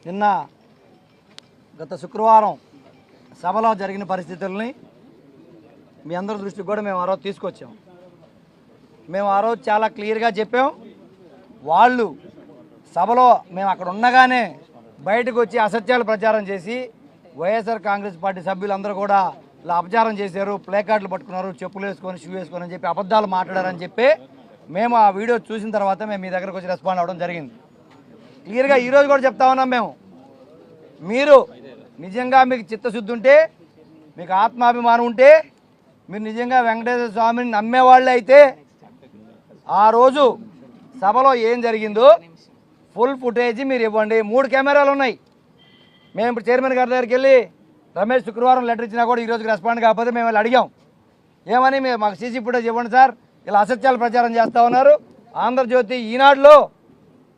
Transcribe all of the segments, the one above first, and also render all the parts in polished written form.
నిన్న గత శుక్రవారం సభలో జరిగిన పరిస్థితుల్ని మీ అందరి దృష్టికి కూడా మేము ఆ రోజు తీసుకొచ్చాం. మేము ఆ రోజు చాలా క్లియర్గా చెప్పాం. వాళ్ళు సభలో మేము అక్కడ ఉండగానే బయటకు వచ్చి అసత్యాలు ప్రచారం చేసి వైఎస్ఆర్ కాంగ్రెస్ పార్టీ సభ్యులందరూ కూడా ఇలా అపచారం చేశారు, ప్లే కార్డులు పట్టుకున్నారు, చెప్పులు వేసుకొని షూ వేసుకొని అని చెప్పి అబద్ధాలు మాట్లాడారని చెప్పి మేము ఆ వీడియో చూసిన తర్వాత మేము మీ దగ్గరకు వచ్చి రెస్పాండ్ అవ్వడం జరిగింది. క్లియర్గా ఈరోజు కూడా చెప్తా ఉన్నాం మేము, మీరు నిజంగా మీకు చిత్తశుద్ధి ఉంటే, మీకు ఆత్మాభిమానం ఉంటే, మీరు నిజంగా వెంకటేశ్వర స్వామిని నమ్మేవాళ్ళే అయితే ఆ రోజు సభలో ఏం జరిగిందో ఫుల్ ఫుటేజ్ మీరు ఇవ్వండి. 3 కెమెరాలు ఉన్నాయి. మేము ఇప్పుడు చైర్మన్ గారి దగ్గరికి వెళ్ళి రమేష్ శుక్రవారం లెటర్ ఇచ్చినా కూడా ఈరోజుకి రెస్పాండ్ కాకపోతే మేము వాళ్ళు అడిగాం, ఏమని మాకు సీసీ ఫుటేజ్ ఇవ్వండి సార్, ఇలా అసత్యాలు ప్రచారం చేస్తూ ఉన్నారు, ఆంధ్రజ్యోతి ఈనాడులో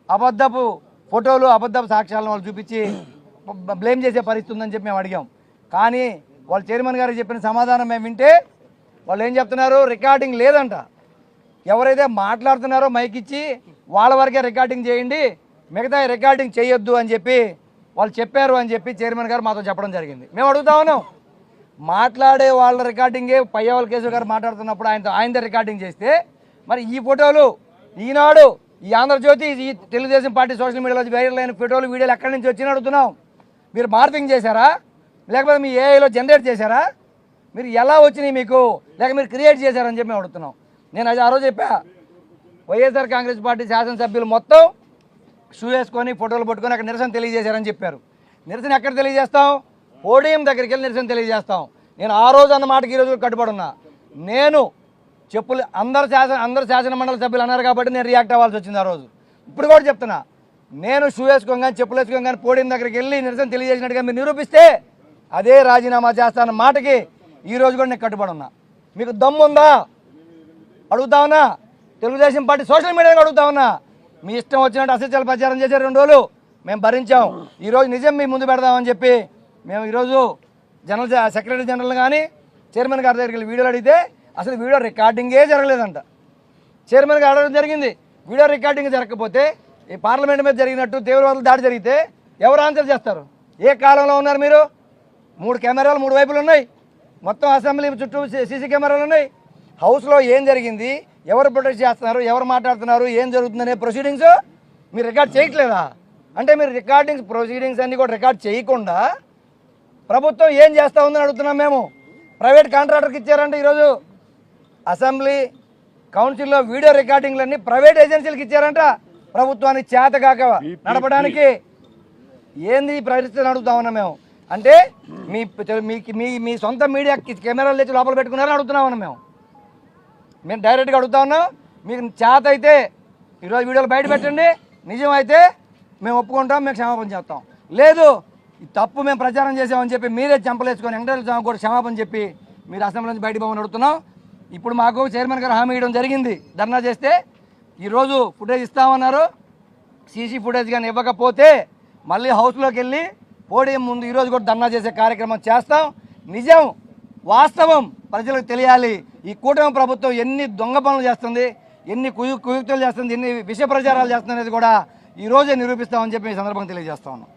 అబద్ధపు ఫోటోలు అబద్ధపు సాక్ష్యాలను వాళ్ళు చూపించి బ్లేమ్ చేసే పరిస్థితి ఉందని చెప్పి మేము అడిగాం. కానీ వాళ్ళు చైర్మన్ గారికి చెప్పిన సమాధానం మేము వింటే వాళ్ళు ఏం చెప్తున్నారు, రికార్డింగ్ లేదంట. ఎవరైతే మాట్లాడుతున్నారో మైక్ ఇచ్చి వాళ్ళ వరకే రికార్డింగ్ చేయండి, మిగతా రికార్డింగ్ చేయొద్దు అని చెప్పి వాళ్ళు చెప్పారు అని చెప్పి చైర్మన్ గారు మాతో చెప్పడం జరిగింది. మేము అడుగుతా ఉన్నాం, మాట్లాడే వాళ్ళ రికార్డింగే పయ్యవల కేశవ్ గారు మాట్లాడుతున్నప్పుడు ఆయనతో రికార్డింగ్ చేస్తే మరి ఈ ఫోటోలు ఈనాడు, ఈ ఆంధ్రజ్యోతి, ఈ తెలుగుదేశం పార్టీ సోషల్ మీడియాలో వైరల్ అయిన ఫోటోలు వీడియోలు ఎక్కడి నుంచి వచ్చినా అడుగుతున్నాం. మీరు మార్పింగ్ చేశారా, లేకపోతే మీ ఏఐలో జనరేట్ చేశారా, మీరు ఎలా వచ్చినాయి మీకు, లేక మీరు క్రియేట్ చేశారని చెప్పి మేము అడుగుతున్నాం. నేను అది ఆ రోజు చెప్పా, వైఎస్ఆర్ కాంగ్రెస్ పార్టీ శాసనసభ్యులు మొత్తం షూ వేసుకొని ఫోటోలు పట్టుకొని అక్కడ నిరసన తెలియజేశారని చెప్పారు. నిరసన ఎక్కడ తెలియజేస్తాం, పోడియం దగ్గరికి వెళ్ళి నిరసన తెలియజేస్తాం. నేను ఆ రోజు అన్న మాటకి ఈరోజు కట్టుబడి ఉన్నా. నేను చెప్పులు అందరు శాసన మండలి సభ్యులు అన్నారు కాబట్టి నేను రియాక్ట్ అవ్వాల్సి వచ్చింది ఆ రోజు. ఇప్పుడు కూడా చెప్తున్నా, నేను షూ వేసుకోగానే చెప్పులు వేసుకోగానే పోడియం దగ్గరికి వెళ్ళి నిరసన తెలియజేసినట్టుగా మీరు నిరూపిస్తే అదే రాజీనామా చేస్తాన్న మాటకి ఈరోజు కూడా నేను కట్టుబడి ఉన్నా. మీకు దమ్ముందా అడుగుతా ఉన్నా, తెలుగుదేశం పార్టీ సోషల్ మీడియాలో అడుగుతా ఉన్నా. మీ ఇష్టం వచ్చినట్టు అసత్యాలు ప్రచారం చేశారు 2 రోజులు, మేము భరించాం. ఈరోజు నిజం మీ ముందు పెడదామని చెప్పి మేము ఈరోజు సెక్రటరీ జనరల్ కానీ చైర్మన్ గారి దగ్గరికి వీడియోలు అడిగితే అసలు వీడియో రికార్డింగే జరగలేదంట. చైర్మన్ గారు అడగడం జరిగింది, వీడియో రికార్డింగ్ జరగకపోతే ఈ పార్లమెంట్ మీద జరిగినట్టు తీవ్రవాదులు దాడి జరిగితే ఎవరు ఆన్సర్ చేస్తారు? ఏ కాలంలో ఉన్నారు మీరు? 3 కెమెరాలు 3 వైపులు ఉన్నాయి, మొత్తం అసెంబ్లీ చుట్టూ సీసీ కెమెరాలు ఉన్నాయి. హౌస్లో ఏం జరిగింది, ఎవరు ప్రొటెక్ట్ చేస్తున్నారు, ఎవరు మాట్లాడుతున్నారు, ఏం జరుగుతుందనే ప్రొసీడింగ్స్ మీరు రికార్డ్ చేయట్లేదా? అంటే మీరు ప్రొసీడింగ్స్ అన్నీ కూడా రికార్డ్ చేయకుండా ప్రభుత్వం ఏం చేస్తూ ఉందని అడుగుతున్నాం మేము. ప్రైవేట్ కాంట్రాక్టర్కి ఇచ్చారంటే ఈరోజు అసెంబ్లీ కౌన్సిల్లో వీడియో రికార్డింగ్లన్నీ ప్రైవేట్ ఏజెన్సీలకు ఇచ్చారంట. ప్రభుత్వానికి చేతగాక నడపడానికి ఏంది ఈ పరిస్థితిని అడుగుతా ఉన్నాం మేము. అంటే మీ సొంత మీడియా కెమెరాలు తెచ్చి లోపల పెట్టుకున్నారని అడుగుతున్నామన్నా మేము డైరెక్ట్గా అడుగుతా ఉన్నాం. మీకు చేత అయితే ఈరోజు వీడియోలు బయట పెట్టండి, నిజం అయితే మేము ఒప్పుకుంటాం, మేము క్షమాపణ చేస్తాం. లేదు ఈ తప్పు మేము ప్రచారం చేసామని చెప్పి మీరే చంపలేసుకొని వెంకటేశ్వర స్వామి కూడా క్షమాపణ చెప్పి మీరు అసెంబ్లీ నుంచి బయట పోమని అడుగుతున్నాం. ఇప్పుడు మాకు చైర్మన్ గారు హామీ ఇవ్వడం జరిగింది, ధర్నా చేస్తే ఈరోజు ఫుటేజ్ ఇస్తామన్నారు. సీసీ ఫుటేజ్ కానీ ఇవ్వకపోతే మళ్ళీ హౌస్లోకి వెళ్ళి పోడియం ముందు ఈరోజు కూడా ధర్నా చేసే కార్యక్రమం చేస్తాం. నిజం వాస్తవం ప్రజలకు తెలియాలి. ఈ కూటమి ప్రభుత్వం ఎన్ని దొంగ పనులు చేస్తుంది, ఎన్ని కుయుక్తులు చేస్తుంది, ఎన్ని విష ప్రచారాలు చేస్తుంది అనేది కూడా ఈరోజే నిరూపిస్తామని చెప్పి ఈ సందర్భంగా తెలియజేస్తా ఉన్నాం.